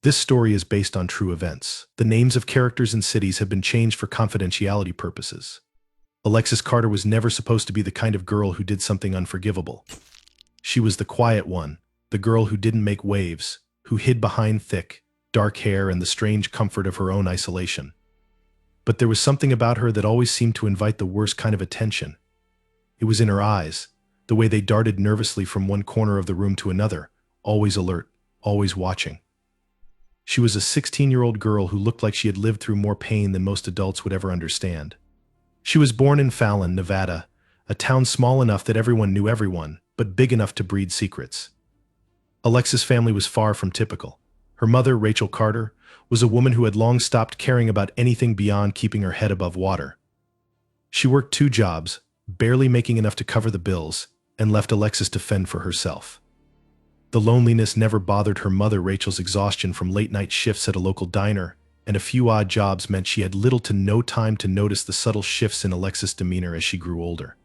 This story is based on true events. The names of characters and cities have been changed for confidentiality purposes. Alexis Carter was never supposed to be the kind of girl who did something unforgivable. She was the quiet one, the girl who didn't make waves, who hid behind thick, dark hair and the strange comfort of her own isolation. But there was something about her that always seemed to invite the worst kind of attention. It was in her eyes, the way they darted nervously from one corner of the room to another, always alert, always watching. She was a 16-year-old girl who looked like she had lived through more pain than most adults would ever understand. She was born in Fallon, Nevada, a town small enough that everyone knew everyone, but big enough to breed secrets. Alexis' family was far from typical. Her mother, Rachel Carter, was a woman who had long stopped caring about anything beyond keeping her head above water. She worked 2 jobs, barely making enough to cover the bills, and left Alexis to fend for herself. The loneliness never bothered her mother. Rachel's exhaustion from late-night shifts at a local diner and a few odd jobs meant she had little to no time to notice the subtle shifts in Alexis' demeanor as she grew older.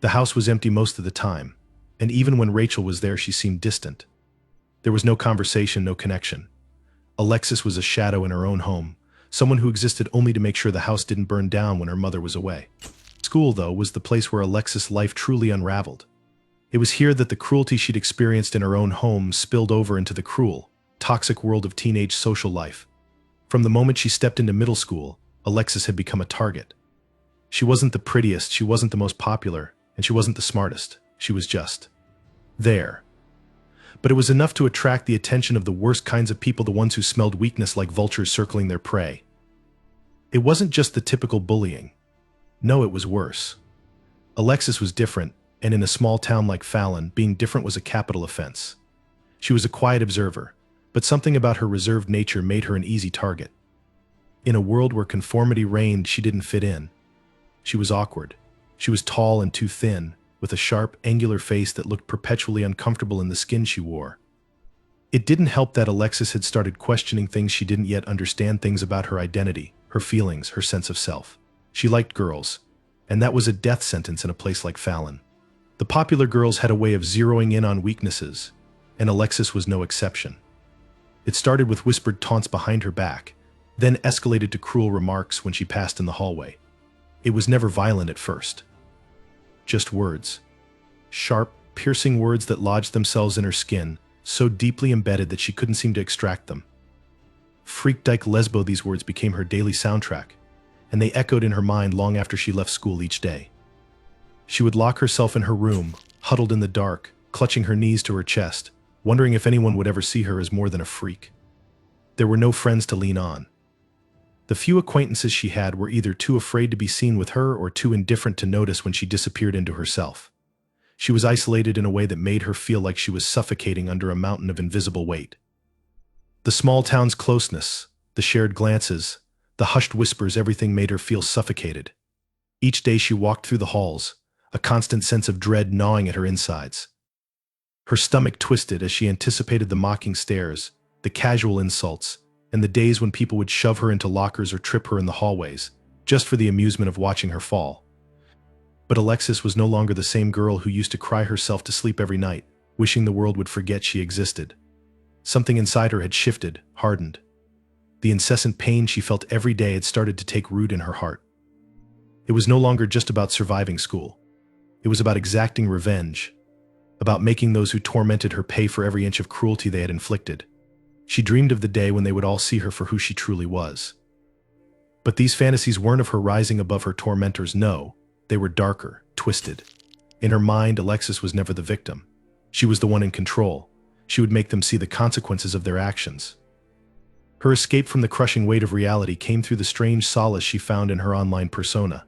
The house was empty most of the time, and even when Rachel was there, she seemed distant. There was no conversation, no connection. Alexis was a shadow in her own home, someone who existed only to make sure the house didn't burn down when her mother was away. School, though, was the place where Alexis' life truly unraveled. It was here that the cruelty she'd experienced in her own home spilled over into the cruel, toxic world of teenage social life. From the moment she stepped into middle school, Alexis had become a target. She wasn't the prettiest, she wasn't the most popular, and she wasn't the smartest. She was just there. But it was enough to attract the attention of the worst kinds of people, the ones who smelled weakness like vultures circling their prey. It wasn't just the typical bullying. No, it was worse. Alexis was different, and in a small town like Fallon, being different was a capital offense. She was a quiet observer, but something about her reserved nature made her an easy target. In a world where conformity reigned, she didn't fit in. She was awkward. She was tall and too thin, with a sharp, angular face that looked perpetually uncomfortable in the skin she wore. It didn't help that Alexis had started questioning things she didn't yet understand, things about her identity, her feelings, her sense of self. She liked girls, and that was a death sentence in a place like Fallon. The popular girls had a way of zeroing in on weaknesses, and Alexis was no exception. It started with whispered taunts behind her back, then escalated to cruel remarks when she passed in the hallway. It was never violent at first. Just words. Sharp, piercing words that lodged themselves in her skin, so deeply embedded that she couldn't seem to extract them. Freak Dyke Lesbo, these words became her daily soundtrack, and they echoed in her mind long after she left school each day. She would lock herself in her room, huddled in the dark, clutching her knees to her chest, wondering if anyone would ever see her as more than a freak. There were no friends to lean on. The few acquaintances she had were either too afraid to be seen with her or too indifferent to notice when she disappeared into herself. She was isolated in a way that made her feel like she was suffocating under a mountain of invisible weight. The small town's closeness, the shared glances, the hushed whispers, everything made her feel suffocated. Each day she walked through the halls, a constant sense of dread gnawing at her insides. Her stomach twisted as she anticipated the mocking stares, the casual insults, and the days when people would shove her into lockers or trip her in the hallways, just for the amusement of watching her fall. But Alexis was no longer the same girl who used to cry herself to sleep every night, wishing the world would forget she existed. Something inside her had shifted, hardened. The incessant pain she felt every day had started to take root in her heart. It was no longer just about surviving school. It was about exacting revenge, about making those who tormented her pay for every inch of cruelty they had inflicted. She dreamed of the day when they would all see her for who she truly was. But these fantasies weren't of her rising above her tormentors, no. They were darker, twisted. In her mind, Alexis was never the victim. She was the one in control. She would make them see the consequences of their actions. Her escape from the crushing weight of reality came through the strange solace she found in her online persona.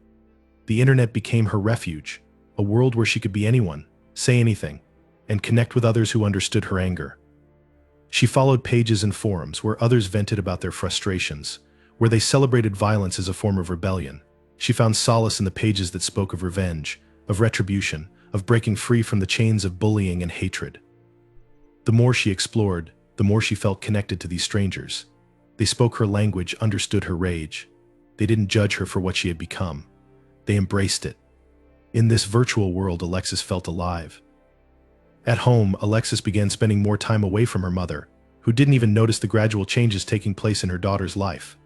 The internet became her refuge, a world where she could be anyone, say anything, and connect with others who understood her anger. She followed pages and forums where others vented about their frustrations, where they celebrated violence as a form of rebellion. She found solace in the pages that spoke of revenge, of retribution, of breaking free from the chains of bullying and hatred. The more she explored, the more she felt connected to these strangers. They spoke her language, understood her rage. They didn't judge her for what she had become. They embraced it. In this virtual world, Alexis felt alive. At home, Alexis began spending more time away from her mother, who didn't even notice the gradual changes taking place in her daughter's life.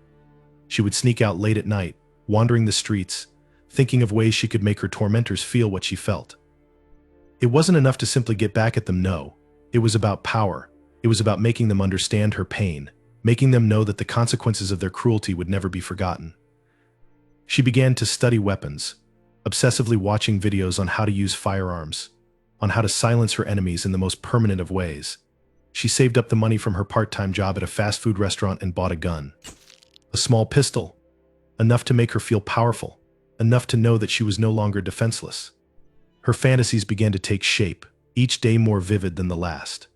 She would sneak out late at night, wandering the streets, thinking of ways she could make her tormentors feel what she felt. It wasn't enough to simply get back at them, no. It was about power. It was about making them understand her pain, making them know that the consequences of their cruelty would never be forgotten. She began to study weapons, obsessively watching videos on how to use firearms, on how to silence her enemies in the most permanent of ways. She saved up the money from her part-time job at a fast food restaurant and bought a gun. A small pistol, enough to make her feel powerful, enough to know that she was no longer defenseless. Her fantasies began to take shape, each day more vivid than the last.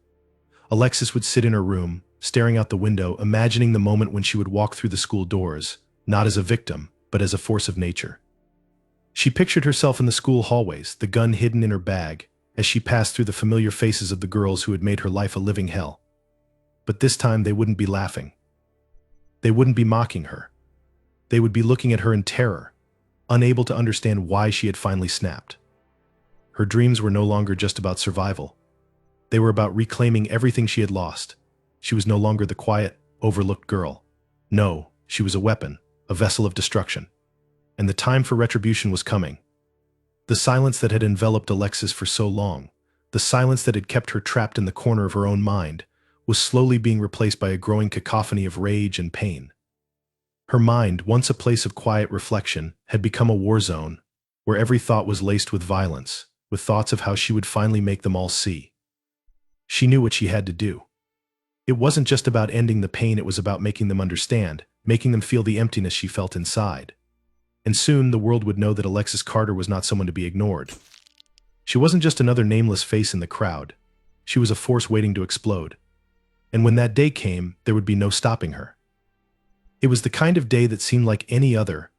Alexis would sit in her room, staring out the window, imagining the moment when she would walk through the school doors, not as a victim, but as a force of nature. She pictured herself in the school hallways, the gun hidden in her bag, as she passed through the familiar faces of the girls who had made her life a living hell. But this time they wouldn't be laughing. They wouldn't be mocking her. They would be looking at her in terror, unable to understand why she had finally snapped. Her dreams were no longer just about survival. They were about reclaiming everything she had lost. She was no longer the quiet, overlooked girl. No, she was a weapon, a vessel of destruction. And the time for retribution was coming. The silence that had enveloped Alexis for so long, the silence that had kept her trapped in the corner of her own mind, was slowly being replaced by a growing cacophony of rage and pain. Her mind, once a place of quiet reflection, had become a war zone, where every thought was laced with violence, with thoughts of how she would finally make them all see. She knew what she had to do. It wasn't just about ending the pain, it was about making them understand, making them feel the emptiness she felt inside. And soon the world would know that Alexis Carter was not someone to be ignored. She wasn't just another nameless face in the crowd. She was a force waiting to explode. And when that day came, there would be no stopping her. It was the kind of day that seemed like any other,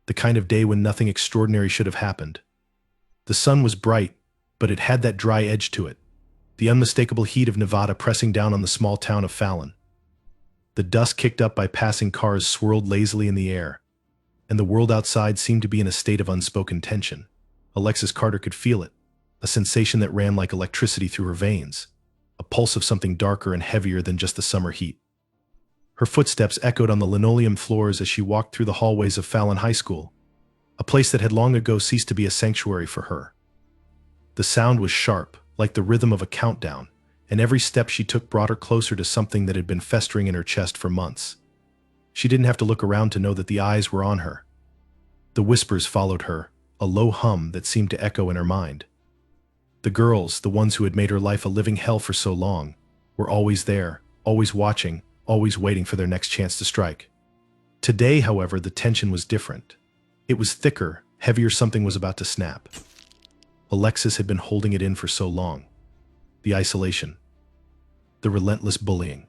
the kind of day when nothing extraordinary should have happened. The sun was bright, but it had that dry edge to it, the unmistakable heat of Nevada pressing down on the small town of Fallon. The dust kicked up by passing cars swirled lazily in the air, and the world outside seemed to be in a state of unspoken tension. Alexis Carter could feel it, a sensation that ran like electricity through her veins, a pulse of something darker and heavier than just the summer heat. Her footsteps echoed on the linoleum floors as she walked through the hallways of Fallon High School, a place that had long ago ceased to be a sanctuary for her. The sound was sharp, like the rhythm of a countdown, and every step she took brought her closer to something that had been festering in her chest for months. She didn't have to look around to know that the eyes were on her. The whispers followed her, a low hum that seemed to echo in her mind. The girls, the ones who had made her life a living hell for so long, were always there, always watching, always waiting for their next chance to strike. Today, however, the tension was different. It was thicker, heavier. Something was about to snap. Alexis had been holding it in for so long. The isolation, the relentless bullying,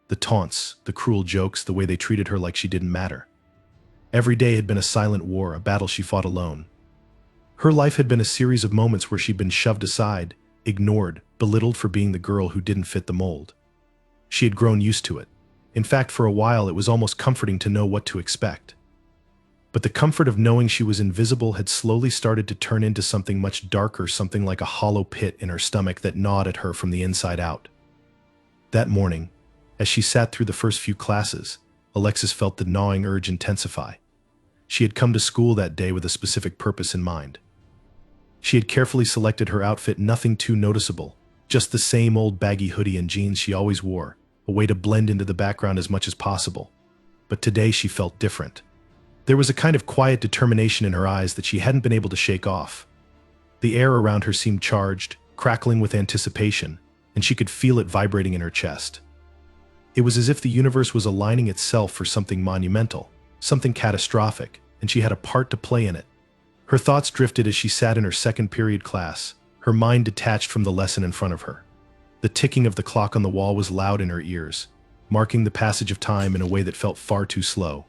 the taunts, the cruel jokes, the way they treated her like she didn't matter. Every day had been a silent war, a battle she fought alone. Her life had been a series of moments where she'd been shoved aside, ignored, belittled for being the girl who didn't fit the mold. She had grown used to it. In fact, for a while it was almost comforting to know what to expect. But the comfort of knowing she was invisible had slowly started to turn into something much darker, something like a hollow pit in her stomach that gnawed at her from the inside out. That morning, as she sat through the first few classes, Alexis felt the gnawing urge intensify. She had come to school that day with a specific purpose in mind. She had carefully selected her outfit, nothing too noticeable, just the same old baggy hoodie and jeans she always wore, a way to blend into the background as much as possible. But today she felt different. There was a kind of quiet determination in her eyes that she hadn't been able to shake off. The air around her seemed charged, crackling with anticipation, and she could feel it vibrating in her chest. It was as if the universe was aligning itself for something monumental, something catastrophic, and she had a part to play in it. Her thoughts drifted as she sat in her second period class, her mind detached from the lesson in front of her. The ticking of the clock on the wall was loud in her ears, marking the passage of time in a way that felt far too slow.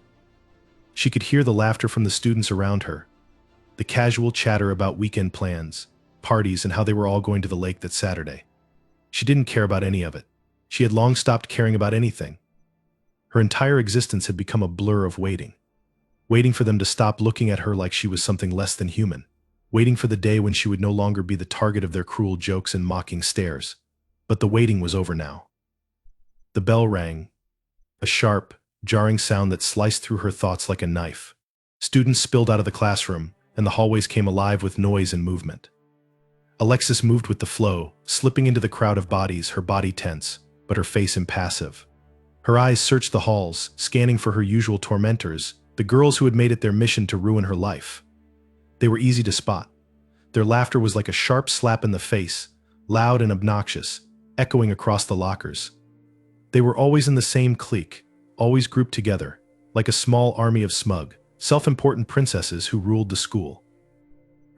She could hear the laughter from the students around her, the casual chatter about weekend plans, parties, and how they were all going to the lake that Saturday. She didn't care about any of it. She had long stopped caring about anything. Her entire existence had become a blur of waiting. Waiting for them to stop looking at her like she was something less than human. Waiting for the day when she would no longer be the target of their cruel jokes and mocking stares. But the waiting was over now. The bell rang, a sharp, jarring sound that sliced through her thoughts like a knife. Students spilled out of the classroom, and the hallways came alive with noise and movement. Alexis moved with the flow, slipping into the crowd of bodies, her body tense, but her face impassive. Her eyes searched the halls, scanning for her usual tormentors, the girls who had made it their mission to ruin her life. They were easy to spot. Their laughter was like a sharp slap in the face, loud and obnoxious, echoing across the lockers. They were always in the same clique, always grouped together, like a small army of smug, self-important princesses who ruled the school.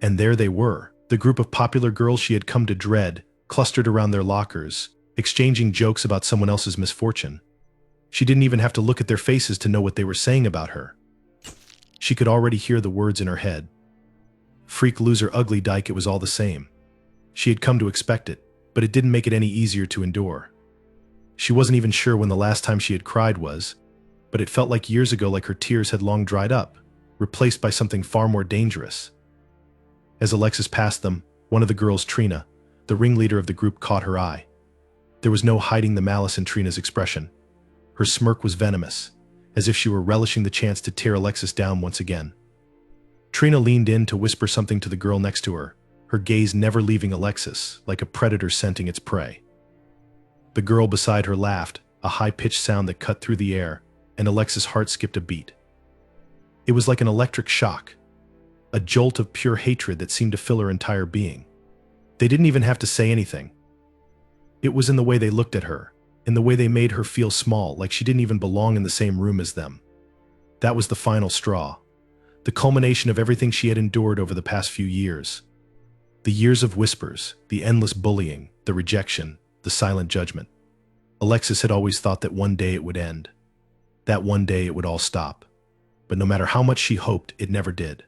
And there they were, the group of popular girls she had come to dread, clustered around their lockers, exchanging jokes about someone else's misfortune. She didn't even have to look at their faces to know what they were saying about her. She could already hear the words in her head. Freak, loser, ugly dyke, it was all the same. She had come to expect it, but it didn't make it any easier to endure. She wasn't even sure when the last time she had cried was, but it felt like years ago, like her tears had long dried up, replaced by something far more dangerous. As Alexis passed them, one of the girls, Trina, the ringleader of the group, caught her eye. There was no hiding the malice in Trina's expression. Her smirk was venomous, as if she were relishing the chance to tear Alexis down once again. Trina leaned in to whisper something to the girl next to her, her gaze never leaving Alexis, like a predator scenting its prey. The girl beside her laughed, a high-pitched sound that cut through the air, and Alexis' heart skipped a beat. It was like an electric shock, a jolt of pure hatred that seemed to fill her entire being. They didn't even have to say anything. It was in the way they looked at her, in the way they made her feel small, like she didn't even belong in the same room as them. That was the final straw, the culmination of everything she had endured over the past few years. The years of whispers, the endless bullying, the rejection, the silent judgment. Alexis had always thought that one day it would end. That one day it would all stop. But no matter how much she hoped, it never did.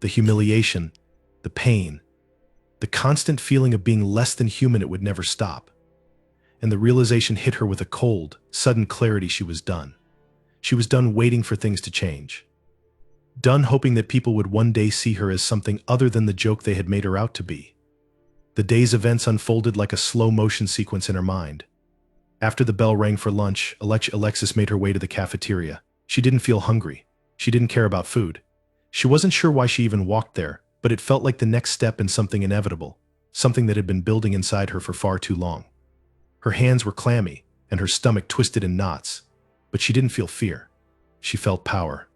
The humiliation, the pain, the constant feeling of being less than human, it would never stop. And the realization hit her with a cold, sudden clarity. She was done. She was done waiting for things to change. Done hoping that people would one day see her as something other than the joke they had made her out to be. The day's events unfolded like a slow-motion sequence in her mind. After the bell rang for lunch, Alexis made her way to the cafeteria. She didn't feel hungry. She didn't care about food. She wasn't sure why she even walked there, but it felt like the next step in something inevitable, something that had been building inside her for far too long. Her hands were clammy, and her stomach twisted in knots, but she didn't feel fear. She felt power.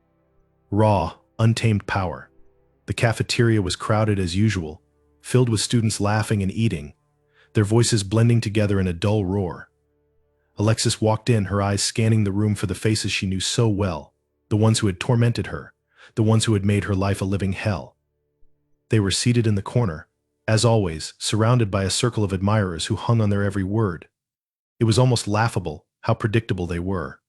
Raw, untamed power. The cafeteria was crowded as usual, filled with students laughing and eating, their voices blending together in a dull roar. Alexis walked in, her eyes scanning the room for the faces she knew so well, the ones who had tormented her, the ones who had made her life a living hell. They were seated in the corner, as always, surrounded by a circle of admirers who hung on their every word. It was almost laughable how predictable they were.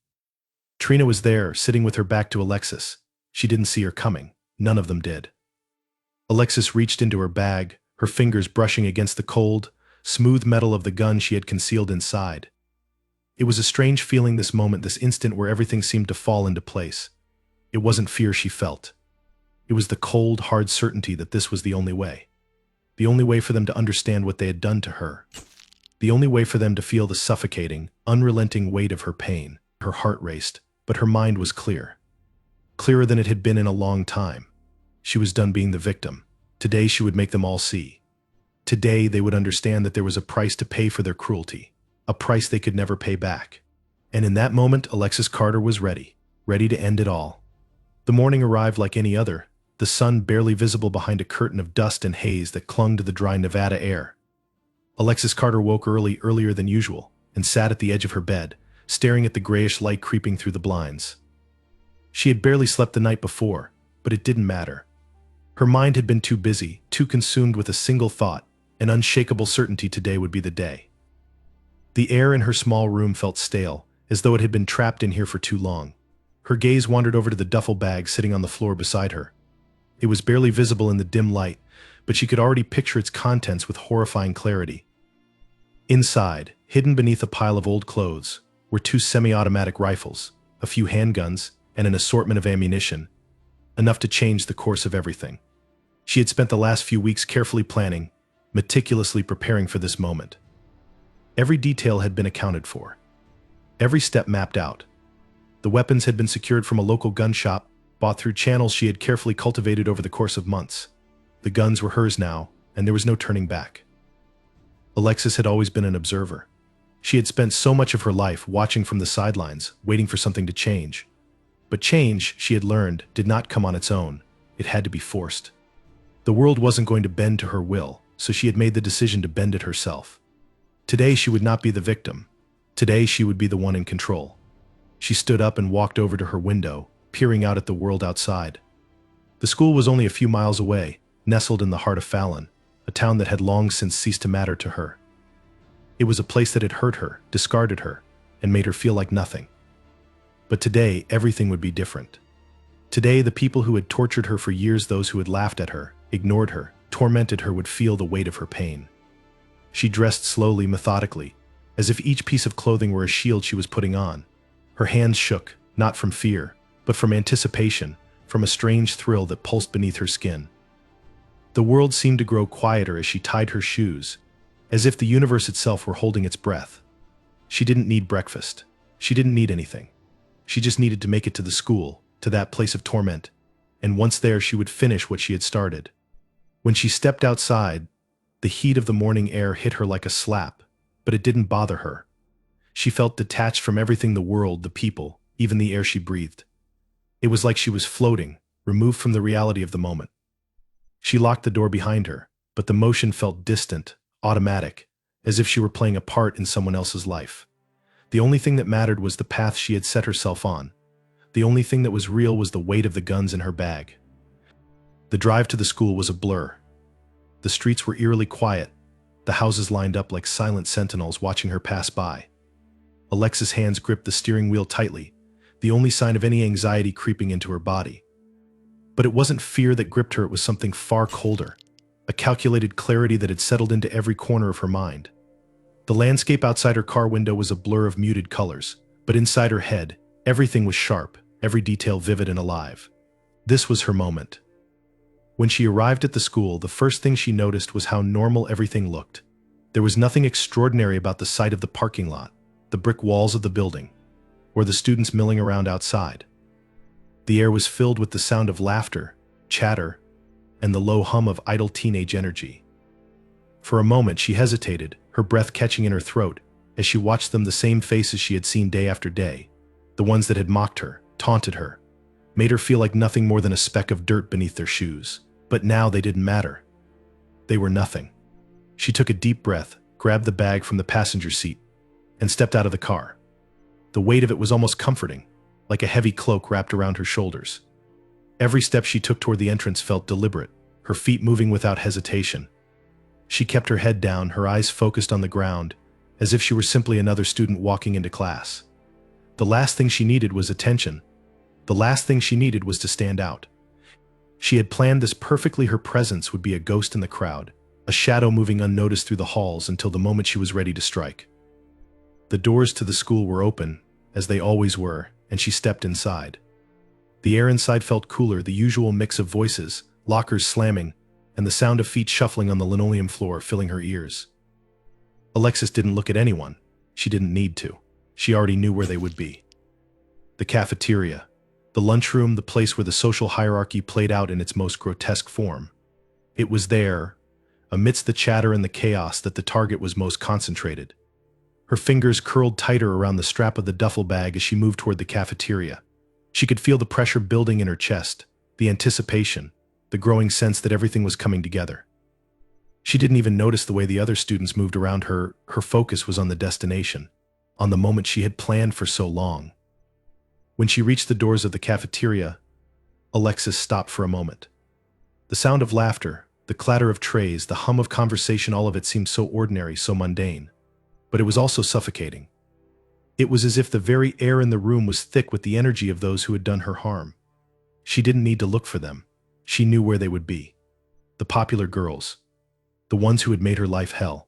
Trina was there, sitting with her back to Alexis. She didn't see her coming. None of them did. Alexis reached into her bag, her fingers brushing against the cold, smooth metal of the gun she had concealed inside. It was a strange feeling, this moment, this instant where everything seemed to fall into place. It wasn't fear she felt. It was the cold, hard certainty that this was the only way. The only way for them to understand what they had done to her. The only way for them to feel the suffocating, unrelenting weight of her pain. Her heart raced, but her mind was clear. Clearer than it had been in a long time. She was done being the victim. Today she would make them all see. Today they would understand that there was a price to pay for their cruelty, a price they could never pay back. And in that moment, Alexis Carter was ready to end it all. The morning arrived like any other, the sun barely visible behind a curtain of dust and haze that clung to the dry Nevada air. Alexis Carter woke earlier than usual, and sat at the edge of her bed, staring at the grayish light creeping through the blinds. She had barely slept the night before, but it didn't matter. Her mind had been too busy, too consumed with a single thought, an unshakable certainty today would be the day. The air in her small room felt stale, as though it had been trapped in here for too long. Her gaze wandered over to the duffel bag sitting on the floor beside her. It was barely visible in the dim light, but she could already picture its contents with horrifying clarity. Inside, hidden beneath a pile of old clothes, were 2 semi-automatic rifles, a few handguns, and an assortment of ammunition, enough to change the course of everything. She had spent the last few weeks carefully planning, meticulously preparing for this moment. Every detail had been accounted for. Every step mapped out. The weapons had been secured from a local gun shop, bought through channels she had carefully cultivated over the course of months. The guns were hers now, and there was no turning back. Alexis had always been an observer. She had spent so much of her life watching from the sidelines, waiting for something to change. But change, she had learned, did not come on its own. It had to be forced. The world wasn't going to bend to her will, so she had made the decision to bend it herself. Today she would not be the victim. Today she would be the one in control. She stood up and walked over to her window, peering out at the world outside. The school was only a few miles away, nestled in the heart of Fallon, a town that had long since ceased to matter to her. It was a place that had hurt her, discarded her, and made her feel like nothing. But today, everything would be different. Today, the people who had tortured her for years, those who had laughed at her, ignored her, tormented her, would feel the weight of her pain. She dressed slowly, methodically, as if each piece of clothing were a shield she was putting on. Her hands shook, not from fear, but from anticipation, from a strange thrill that pulsed beneath her skin. The world seemed to grow quieter as she tied her shoes, as if the universe itself were holding its breath. She didn't need breakfast. She didn't need anything. She just needed to make it to the school, to that place of torment, and once there she would finish what she had started. When she stepped outside, the heat of the morning air hit her like a slap, but it didn't bother her. She felt detached from everything, the world, the people, even the air she breathed. It was like she was floating, removed from the reality of the moment. She locked the door behind her, but the motion felt distant, automatic, as if she were playing a part in someone else's life. The only thing that mattered was the path she had set herself on. The only thing that was real was the weight of the guns in her bag. The drive to the school was a blur. The streets were eerily quiet, the houses lined up like silent sentinels watching her pass by. Alexis' hands gripped the steering wheel tightly, the only sign of any anxiety creeping into her body. But it wasn't fear that gripped her, it was something far colder, a calculated clarity that had settled into every corner of her mind. The landscape outside her car window was a blur of muted colors, but inside her head, everything was sharp, every detail vivid and alive. This was her moment. When she arrived at the school, the first thing she noticed was how normal everything looked. There was nothing extraordinary about the sight of the parking lot, the brick walls of the building, or the students milling around outside. The air was filled with the sound of laughter, chatter, and the low hum of idle teenage energy. For a moment she hesitated, her breath catching in her throat, as she watched them, the same faces she had seen day after day, the ones that had mocked her, taunted her, made her feel like nothing more than a speck of dirt beneath their shoes. But now they didn't matter. They were nothing. She took a deep breath, grabbed the bag from the passenger seat, and stepped out of the car. The weight of it was almost comforting, like a heavy cloak wrapped around her shoulders. Every step she took toward the entrance felt deliberate, her feet moving without hesitation. She kept her head down, her eyes focused on the ground, as if she were simply another student walking into class. The last thing she needed was attention. The last thing she needed was to stand out. She had planned this perfectly. Her presence would be a ghost in the crowd, a shadow moving unnoticed through the halls until the moment she was ready to strike. The doors to the school were open, as they always were, and she stepped inside. The air inside felt cooler, the usual mix of voices, lockers slamming, and the sound of feet shuffling on the linoleum floor filling her ears. Alexis didn't look at anyone. She didn't need to. She already knew where they would be. The cafeteria. The lunchroom, the place where the social hierarchy played out in its most grotesque form. It was there, amidst the chatter and the chaos, that the target was most concentrated. Her fingers curled tighter around the strap of the duffel bag as she moved toward the cafeteria. She could feel the pressure building in her chest, the anticipation, the growing sense that everything was coming together. She didn't even notice the way the other students moved around her. Her focus was on the destination, on the moment she had planned for so long. When she reached the doors of the cafeteria, Alexis stopped for a moment. The sound of laughter, the clatter of trays, the hum of conversation, all of it seemed so ordinary, so mundane. But it was also suffocating. It was as if the very air in the room was thick with the energy of those who had done her harm. She didn't need to look for them. She knew where they would be. The popular girls. The ones who had made her life hell.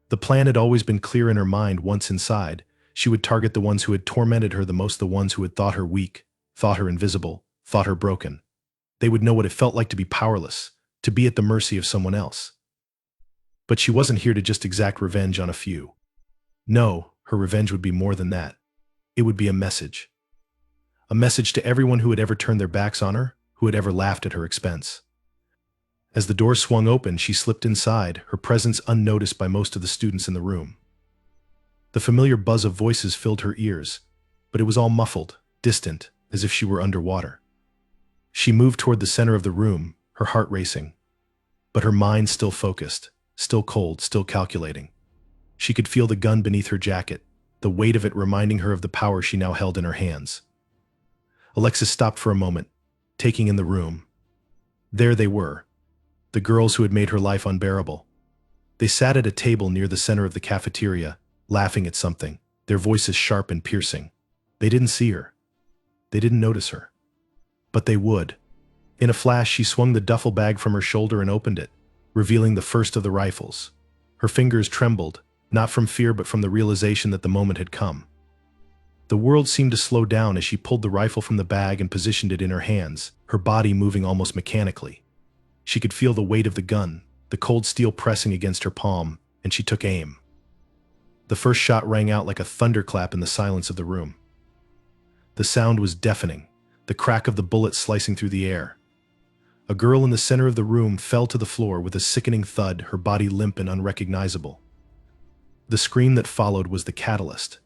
The plan had always been clear in her mind. Once inside, she would target the ones who had tormented her the most, the ones who had thought her weak, thought her invisible, thought her broken. They would know what it felt like to be powerless, to be at the mercy of someone else. But she wasn't here to just exact revenge on a few. No, Her revenge would be more than that. It would be a message. A message to everyone who had ever turned their backs on her, who had ever laughed at her expense. As the door swung open, she slipped inside, her presence unnoticed by most of the students in the room. The familiar buzz of voices filled her ears, but it was all muffled, distant, as if she were underwater. She moved toward the center of the room, her heart racing, but her mind still focused, still cold, still calculating. She could feel the gun beneath her jacket, the weight of it reminding her of the power she now held in her hands. Alexis stopped for a moment, taking in the room. There they were, the girls who had made her life unbearable. They sat at a table near the center of the cafeteria, laughing at something, their voices sharp and piercing. They didn't see her. They didn't notice her. But they would. In a flash, she swung the duffel bag from her shoulder and opened it, revealing the first of the rifles. Her fingers trembled, not from fear but from the realization that the moment had come. The world seemed to slow down as she pulled the rifle from the bag and positioned it in her hands, her body moving almost mechanically. She could feel the weight of the gun, the cold steel pressing against her palm, and she took aim. The first shot rang out like a thunderclap in the silence of the room. The sound was deafening, the crack of the bullet slicing through the air. A girl in the center of the room fell to the floor with a sickening thud, her body limp and unrecognizable. The scream that followed was the catalyst.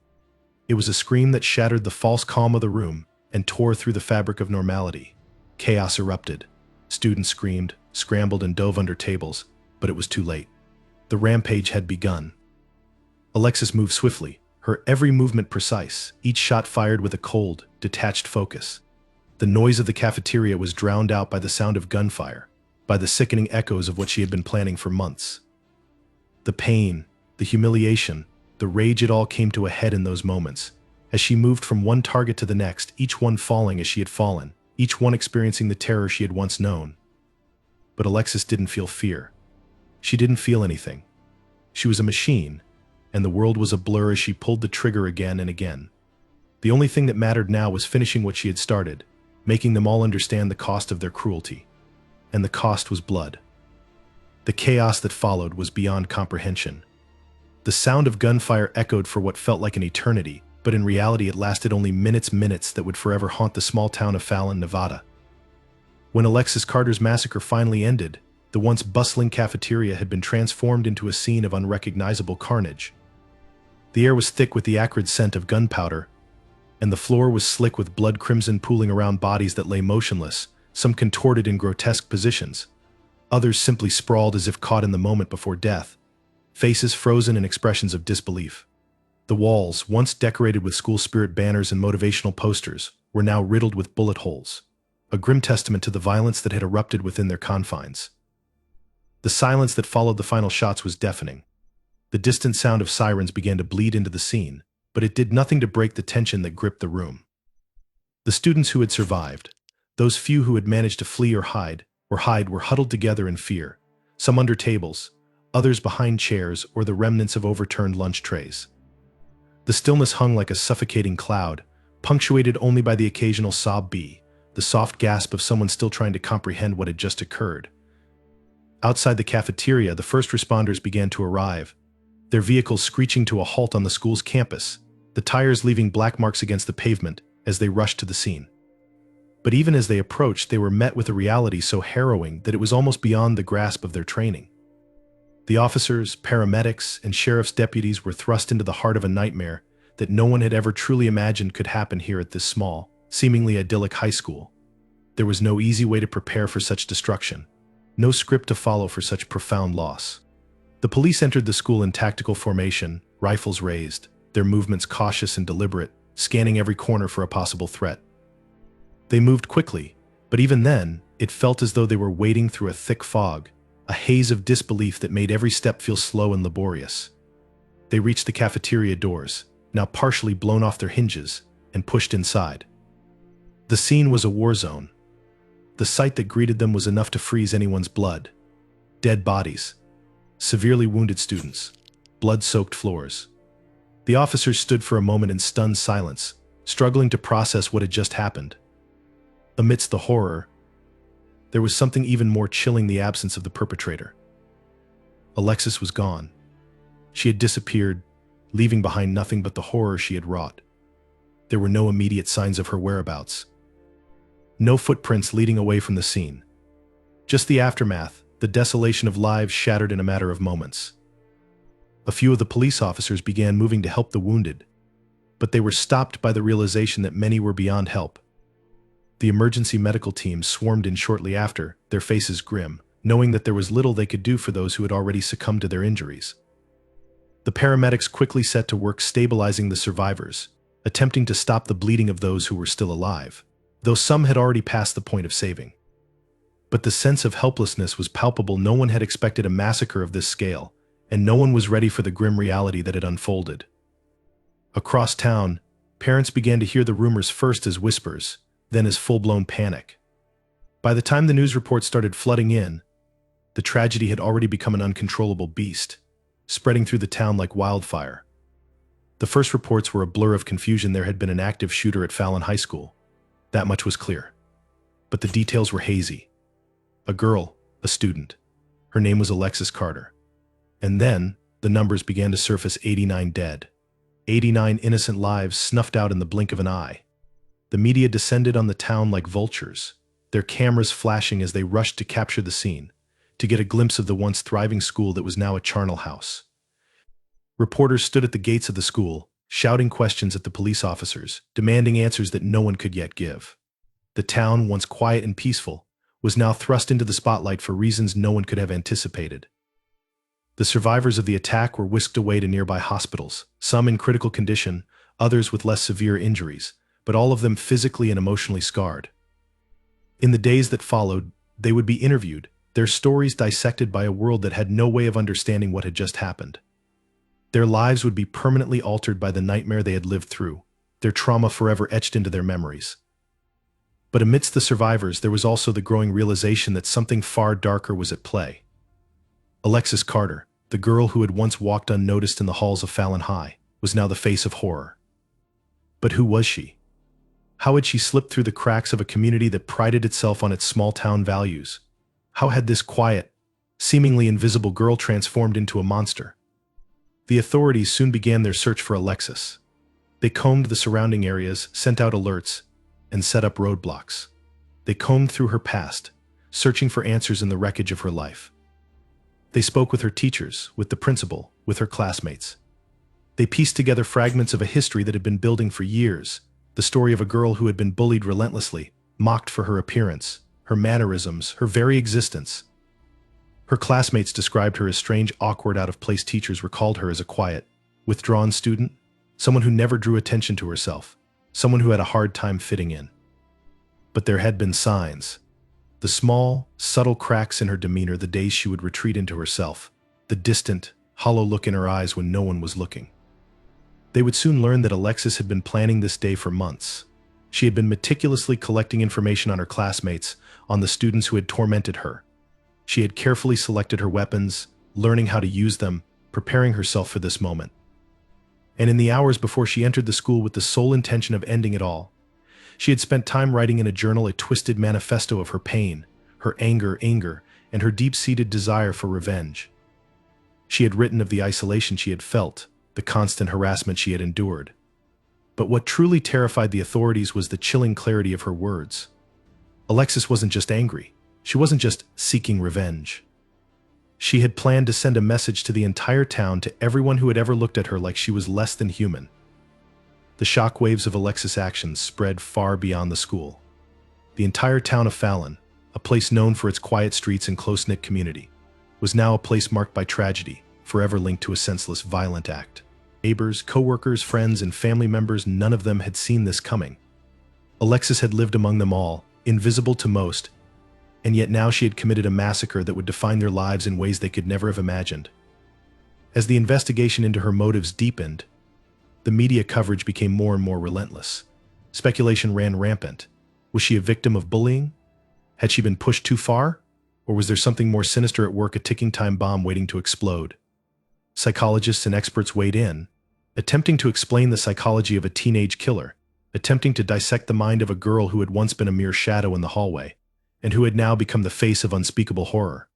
It was a scream that shattered the false calm of the room and tore through the fabric of normality. Chaos erupted. Students screamed, scrambled, and dove under tables, but it was too late. The rampage had begun. Alexis moved swiftly, her every movement precise, each shot fired with a cold, detached focus. The noise of the cafeteria was drowned out by the sound of gunfire, by the sickening echoes of what she had been planning for months. The pain, the humiliation, the rage, it all came to a head in those moments, as she moved from one target to the next, each one falling as she had fallen, each one experiencing the terror she had once known. But Alexis didn't feel fear. She didn't feel anything. She was a machine, and the world was a blur as she pulled the trigger again and again. The only thing that mattered now was finishing what she had started, making them all understand the cost of their cruelty. And the cost was blood. The chaos that followed was beyond comprehension. The sound of gunfire echoed for what felt like an eternity, but in reality it lasted only minutes that would forever haunt the small town of Fallon, Nevada. When Alexis Carter's massacre finally ended, the once bustling cafeteria had been transformed into a scene of unrecognizable carnage. The air was thick with the acrid scent of gunpowder, and the floor was slick with blood crimson pooling around bodies that lay motionless, some contorted in grotesque positions, others simply sprawled as if caught in the moment before death, faces frozen in expressions of disbelief. The walls, once decorated with school spirit banners and motivational posters, were now riddled with bullet holes, a grim testament to the violence that had erupted within their confines. The silence that followed the final shots was deafening. The distant sound of sirens began to bleed into the scene, but it did nothing to break the tension that gripped the room. The students who had survived, those few who had managed to flee or hide, were huddled together in fear, some under tables, others behind chairs or the remnants of overturned lunch trays. The stillness hung like a suffocating cloud, punctuated only by the occasional sob, the soft gasp of someone still trying to comprehend what had just occurred. Outside the cafeteria, the first responders began to arrive, their vehicles screeching to a halt on the school's campus, the tires leaving black marks against the pavement as they rushed to the scene. But even as they approached, they were met with a reality so harrowing that it was almost beyond the grasp of their training. The officers, paramedics, and sheriff's deputies were thrust into the heart of a nightmare that no one had ever truly imagined could happen here at this small, seemingly idyllic high school. There was no easy way to prepare for such destruction, no script to follow for such profound loss. The police entered the school in tactical formation, rifles raised, their movements cautious and deliberate, scanning every corner for a possible threat. They moved quickly, but even then, it felt as though they were wading through a thick fog, a haze of disbelief that made every step feel slow and laborious. They reached the cafeteria doors, now partially blown off their hinges, and pushed inside. The scene was a war zone. The sight that greeted them was enough to freeze anyone's blood. Dead bodies, severely wounded students, blood-soaked floors. The officers stood for a moment in stunned silence, struggling to process what had just happened. Amidst the horror, there was something even more chilling: the absence of the perpetrator. Alexis was gone. She had disappeared, leaving behind nothing but the horror she had wrought. There were no immediate signs of her whereabouts. No footprints leading away from the scene. Just the aftermath, the desolation of lives shattered in a matter of moments. A few of the police officers began moving to help the wounded, but they were stopped by the realization that many were beyond help. The emergency medical team swarmed in shortly after, their faces grim, knowing that there was little they could do for those who had already succumbed to their injuries. The paramedics quickly set to work stabilizing the survivors, attempting to stop the bleeding of those who were still alive, though some had already passed the point of saving. But the sense of helplessness was palpable. No one had expected a massacre of this scale, and no one was ready for the grim reality that had unfolded. Across town, parents began to hear the rumors first as whispers, then as full-blown panic. By the time the news reports started flooding in, the tragedy had already become an uncontrollable beast, spreading through the town like wildfire. The first reports were a blur of confusion. There had been an active shooter at Fallon High School. That much was clear. But the details were hazy. A girl, a student. Her name was Alexis Carter. And then, the numbers began to surface: 89 dead. 89 innocent lives snuffed out in the blink of an eye. The media descended on the town like vultures, their cameras flashing as they rushed to capture the scene, to get a glimpse of the once thriving school that was now a charnel house. Reporters stood at the gates of the school, shouting questions at the police officers, demanding answers that no one could yet give. The town, once quiet and peaceful, was now thrust into the spotlight for reasons no one could have anticipated. The survivors of the attack were whisked away to nearby hospitals, some in critical condition, others with less severe injuries, but all of them physically and emotionally scarred. In the days that followed, they would be interviewed, their stories dissected by a world that had no way of understanding what had just happened. Their lives would be permanently altered by the nightmare they had lived through, their trauma forever etched into their memories. But amidst the survivors, there was also the growing realization that something far darker was at play. Alexis Carter, the girl who had once walked unnoticed in the halls of Fallon High, was now the face of horror. But who was she? How had she slipped through the cracks of a community that prided itself on its small-town values? How had this quiet, seemingly invisible girl transformed into a monster? The authorities soon began their search for Alexis. They combed the surrounding areas, sent out alerts, and set up roadblocks. They combed through her past, searching for answers in the wreckage of her life. They spoke with her teachers, with the principal, with her classmates. They pieced together fragments of a history that had been building for years, the story of a girl who had been bullied relentlessly, mocked for her appearance, her mannerisms, her very existence. Her classmates described her as strange, awkward, out-of-place. Teachers recalled her as a quiet, withdrawn student, someone who never drew attention to herself, someone who had a hard time fitting in. But there had been signs. The small, subtle cracks in her demeanor, the days she would retreat into herself, the distant, hollow look in her eyes when no one was looking. They would soon learn that Alexis had been planning this day for months. She had been meticulously collecting information on her classmates, on the students who had tormented her. She had carefully selected her weapons, learning how to use them, preparing herself for this moment. And in the hours before she entered the school with the sole intention of ending it all, she had spent time writing in a journal a twisted manifesto of her pain, her anger, and her deep-seated desire for revenge. She had written of the isolation she had felt, the constant harassment she had endured. But what truly terrified the authorities was the chilling clarity of her words. Alexis wasn't just angry. She wasn't just seeking revenge. She had planned to send a message to the entire town, to everyone who had ever looked at her like she was less than human. The shockwaves of Alexis' actions spread far beyond the school. The entire town of Fallon, a place known for its quiet streets and close-knit community, was now a place marked by tragedy, forever linked to a senseless, violent act. Neighbors, co-workers, friends, and family members, none of them had seen this coming. Alexis had lived among them all, invisible to most, and yet now she had committed a massacre that would define their lives in ways they could never have imagined. As the investigation into her motives deepened, the media coverage became more and more relentless. Speculation ran rampant. Was she a victim of bullying? Had she been pushed too far? Or was there something more sinister at work, a ticking time bomb waiting to explode? Psychologists and experts weighed in, attempting to explain the psychology of a teenage killer, attempting to dissect the mind of a girl who had once been a mere shadow in the hallway, and who had now become the face of unspeakable horror.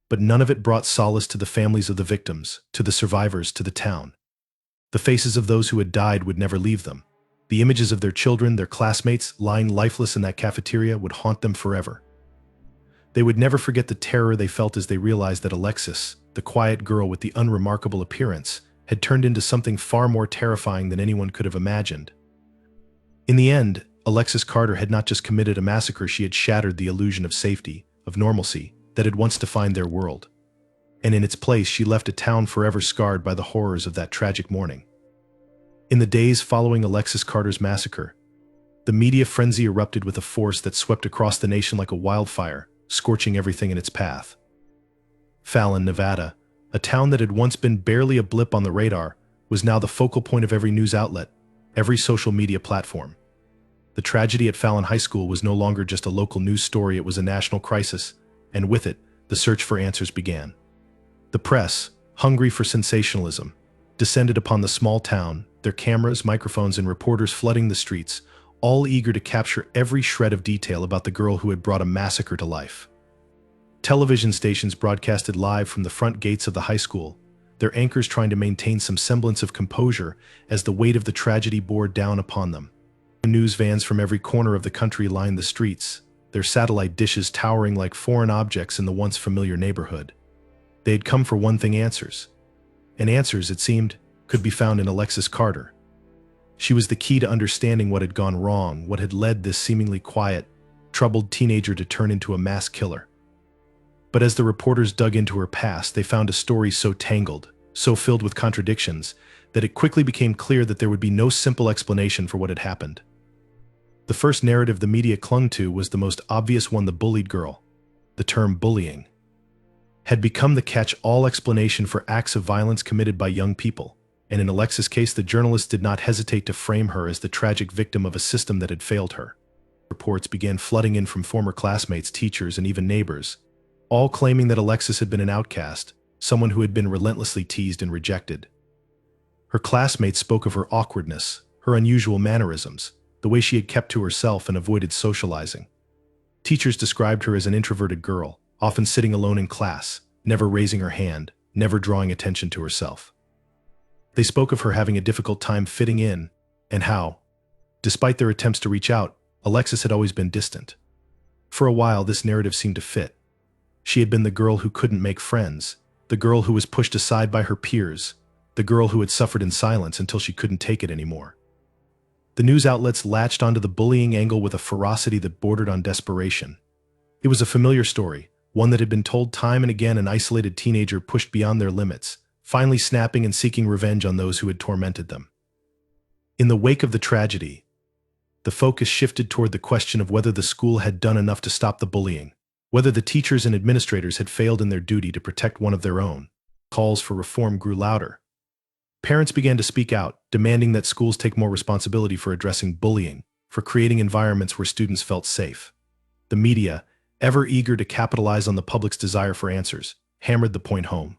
But none of it brought solace to the families of the victims, to the survivors, to the town. The faces of those who had died would never leave them. The images of their children, their classmates, lying lifeless in that cafeteria would haunt them forever. They would never forget the terror they felt as they realized that Alexis, the quiet girl with the unremarkable appearance, had turned into something far more terrifying than anyone could have imagined. In the end, Alexis Carter had not just committed a massacre, she had shattered the illusion of safety, of normalcy, that had once defined their world. And in its place, she left a town forever scarred by the horrors of that tragic morning. In the days following Alexis Carter's massacre, the media frenzy erupted with a force that swept across the nation like a wildfire, scorching everything in its path. Fallon, Nevada, a town that had once been barely a blip on the radar, was now the focal point of every news outlet, every social media platform. The tragedy at Fallon High School was no longer just a local news story, it was a national crisis, and with it, the search for answers began. The press, hungry for sensationalism, descended upon the small town, their cameras, microphones, and reporters flooding the streets, all eager to capture every shred of detail about the girl who had brought a massacre to life. Television stations broadcasted live from the front gates of the high school, their anchors trying to maintain some semblance of composure as the weight of the tragedy bore down upon them. News vans from every corner of the country lined the streets, their satellite dishes towering like foreign objects in the once familiar neighborhood. They had come for one thing: answers. And answers, it seemed, could be found in Alexis Carter. She was the key to understanding what had gone wrong, what had led this seemingly quiet, troubled teenager to turn into a mass killer. But as the reporters dug into her past, they found a story so tangled, so filled with contradictions, that it quickly became clear that there would be no simple explanation for what had happened. The first narrative the media clung to was the most obvious one: the bullied girl. The term bullying had become the catch-all explanation for acts of violence committed by young people, and in Alexis' case, the journalists did not hesitate to frame her as the tragic victim of a system that had failed her. Reports began flooding in from former classmates, teachers, and even neighbors, all claiming that Alexis had been an outcast, someone who had been relentlessly teased and rejected. Her classmates spoke of her awkwardness, her unusual mannerisms, the way she had kept to herself and avoided socializing. Teachers described her as an introverted girl, often sitting alone in class, never raising her hand, never drawing attention to herself. They spoke of her having a difficult time fitting in, and how, despite their attempts to reach out, Alexis had always been distant. For a while, this narrative seemed to fit. She had been the girl who couldn't make friends, the girl who was pushed aside by her peers, the girl who had suffered in silence until she couldn't take it anymore. The news outlets latched onto the bullying angle with a ferocity that bordered on desperation. It was a familiar story, one that had been told time and again: an isolated teenager pushed beyond their limits, finally snapping and seeking revenge on those who had tormented them. In the wake of the tragedy, the focus shifted toward the question of whether the school had done enough to stop the bullying, whether the teachers and administrators had failed in their duty to protect one of their own. Calls for reform grew louder. Parents began to speak out, demanding that schools take more responsibility for addressing bullying, for creating environments where students felt safe. The media, ever eager to capitalize on the public's desire for answers, hammered the point home.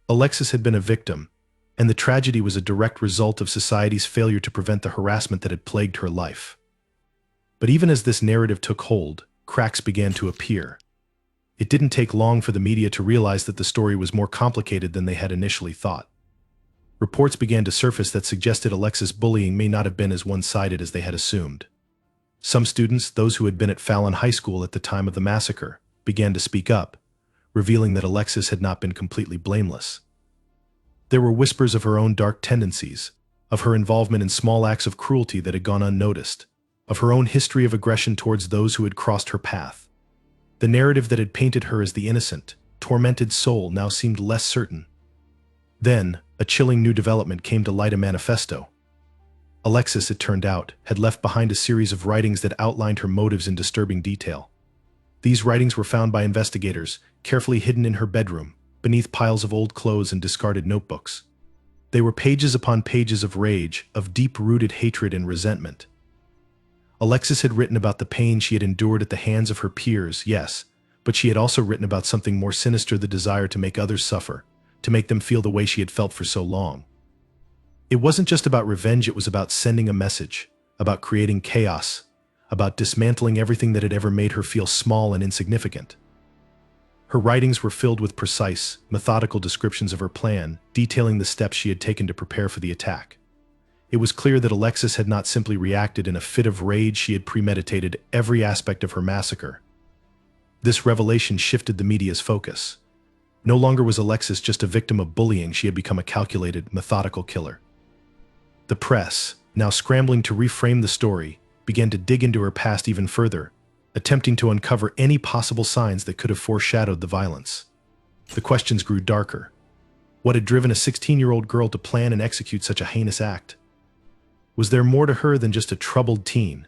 Alexis had been a victim, and the tragedy was a direct result of society's failure to prevent the harassment that had plagued her life. But even as this narrative took hold, cracks began to appear. It didn't take long for the media to realize that the story was more complicated than they had initially thought. Reports began to surface that suggested Alexis' bullying may not have been as one-sided as they had assumed. Some students, those who had been at Fallon High School at the time of the massacre, began to speak up, revealing that Alexis had not been completely blameless. There were whispers of her own dark tendencies, of her involvement in small acts of cruelty that had gone unnoticed, of her own history of aggression towards those who had crossed her path. The narrative that had painted her as the innocent, tormented soul now seemed less certain. Then, a chilling new development came to light: a manifesto. Alexis, it turned out, had left behind a series of writings that outlined her motives in disturbing detail. These writings were found by investigators, carefully hidden in her bedroom, beneath piles of old clothes and discarded notebooks. They were pages upon pages of rage, of deep-rooted hatred and resentment. Alexis had written about the pain she had endured at the hands of her peers, yes, but she had also written about something more sinister: the desire to make others suffer, to make them feel the way she had felt for so long. It wasn't just about revenge, it was about sending a message, about creating chaos, about dismantling everything that had ever made her feel small and insignificant. Her writings were filled with precise, methodical descriptions of her plan, detailing the steps she had taken to prepare for the attack. It was clear that Alexis had not simply reacted in a fit of rage, she had premeditated every aspect of her massacre. This revelation shifted the media's focus. No longer was Alexis just a victim of bullying, she had become a calculated, methodical killer. The press, now scrambling to reframe the story, began to dig into her past even further, attempting to uncover any possible signs that could have foreshadowed the violence. The questions grew darker. What had driven a 16-year-old girl to plan and execute such a heinous act? Was there more to her than just a troubled teen?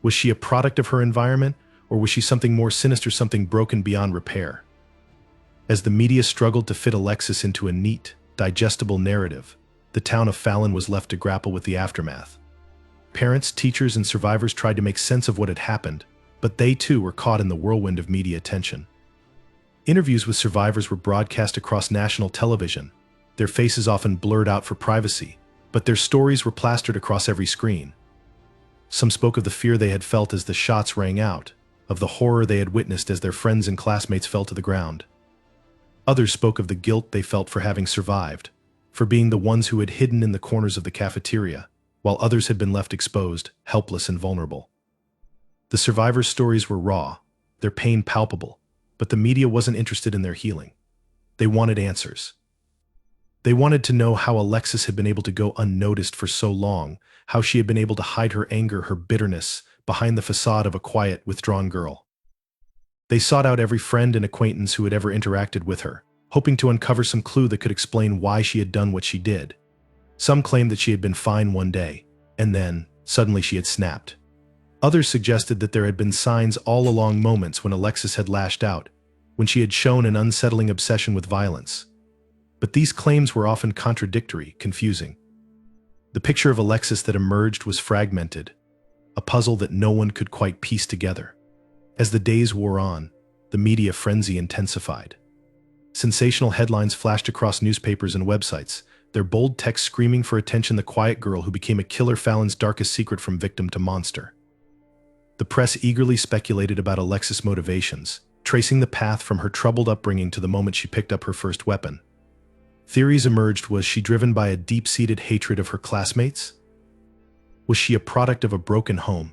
Was she a product of her environment, or was she something more sinister, something broken beyond repair? As the media struggled to fit Alexis into a neat, digestible narrative, the town of Fallon was left to grapple with the aftermath. Parents, teachers, and survivors tried to make sense of what had happened, but they too were caught in the whirlwind of media attention. Interviews with survivors were broadcast across national television, their faces often blurred out for privacy, but their stories were plastered across every screen. Some spoke of the fear they had felt as the shots rang out, of the horror they had witnessed as their friends and classmates fell to the ground. Others spoke of the guilt they felt for having survived, for being the ones who had hidden in the corners of the cafeteria, while others had been left exposed, helpless and vulnerable. The survivors' stories were raw, their pain palpable, but the media wasn't interested in their healing. They wanted answers. They wanted to know how Alexis had been able to go unnoticed for so long, how she had been able to hide her anger, her bitterness, behind the facade of a quiet, withdrawn girl. They sought out every friend and acquaintance who had ever interacted with her, hoping to uncover some clue that could explain why she had done what she did. Some claimed that she had been fine one day, and then, suddenly she had snapped. Others suggested that there had been signs all along, moments when Alexis had lashed out, when she had shown an unsettling obsession with violence. But these claims were often contradictory, confusing. The picture of Alexis that emerged was fragmented, a puzzle that no one could quite piece together. As the days wore on, the media frenzy intensified. Sensational headlines flashed across newspapers and websites, their bold text screaming for attention: the quiet girl who became a killer, Fallon's darkest secret, from victim to monster. The press eagerly speculated about Alexis' motivations, tracing the path from her troubled upbringing to the moment she picked up her first weapon. Theories emerged: was she driven by a deep-seated hatred of her classmates? Was she a product of a broken home,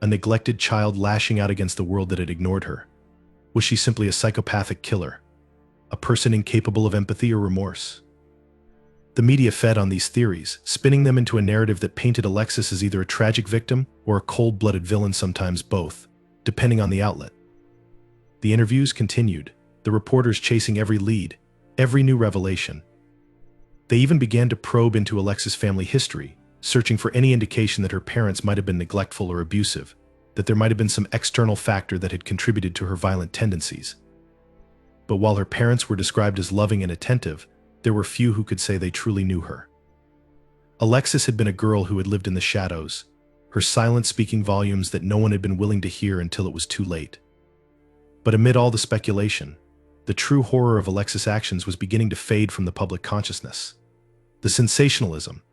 a neglected child lashing out against the world that had ignored her? Was she simply a psychopathic killer, a person incapable of empathy or remorse? The media fed on these theories, spinning them into a narrative that painted Alexis as either a tragic victim or a cold-blooded villain, sometimes both, depending on the outlet. The interviews continued, the reporters chasing every lead, every new revelation. They even began to probe into Alexis' family history, searching for any indication that her parents might have been neglectful or abusive, that there might have been some external factor that had contributed to her violent tendencies. But while her parents were described as loving and attentive, there were few who could say they truly knew her. Alexis had been a girl who had lived in the shadows, her silence speaking volumes that no one had been willing to hear until it was too late. But amid all the speculation, the true horror of Alexis' actions was beginning to fade from the public consciousness. The sensationalism,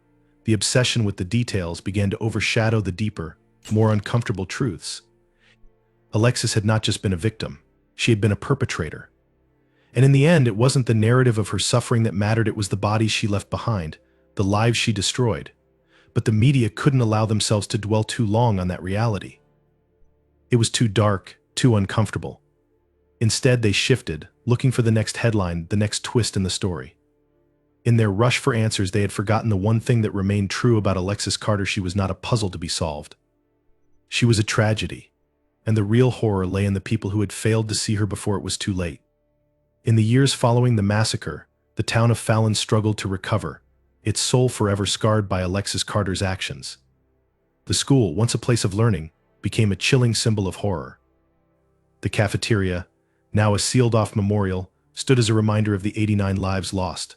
the obsession with the details, began to overshadow the deeper, more uncomfortable truths. Alexis had not just been a victim, she had been a perpetrator. And in the end, it wasn't the narrative of her suffering that mattered, it was the bodies she left behind, the lives she destroyed. But the media couldn't allow themselves to dwell too long on that reality. It was too dark, too uncomfortable. Instead, they shifted, looking for the next headline, the next twist in the story. In their rush for answers, they had forgotten the one thing that remained true about Alexis Carter: she was not a puzzle to be solved. She was a tragedy, and the real horror lay in the people who had failed to see her before it was too late. In the years following the massacre, the town of Fallon struggled to recover, its soul forever scarred by Alexis Carter's actions. The school, once a place of learning, became a chilling symbol of horror. The cafeteria, now a sealed-off memorial, stood as a reminder of the 89 lives lost.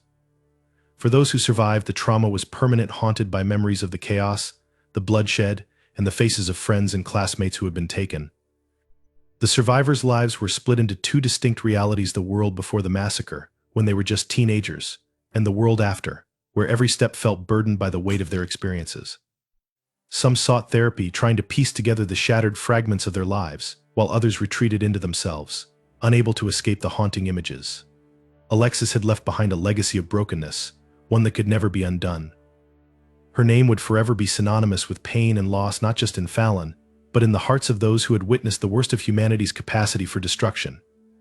For those who survived, the trauma was permanent, haunted by memories of the chaos, the bloodshed, and the faces of friends and classmates who had been taken. The survivors' lives were split into two distinct realities: the world before the massacre, when they were just teenagers, and the world after, where every step felt burdened by the weight of their experiences. Some sought therapy, trying to piece together the shattered fragments of their lives, while others retreated into themselves, unable to escape the haunting images. Alexis had left behind a legacy of brokenness, one that could never be undone. Her name would forever be synonymous with pain and loss, not just in Fallon, but in the hearts of those who had witnessed the worst of humanity's capacity for destruction.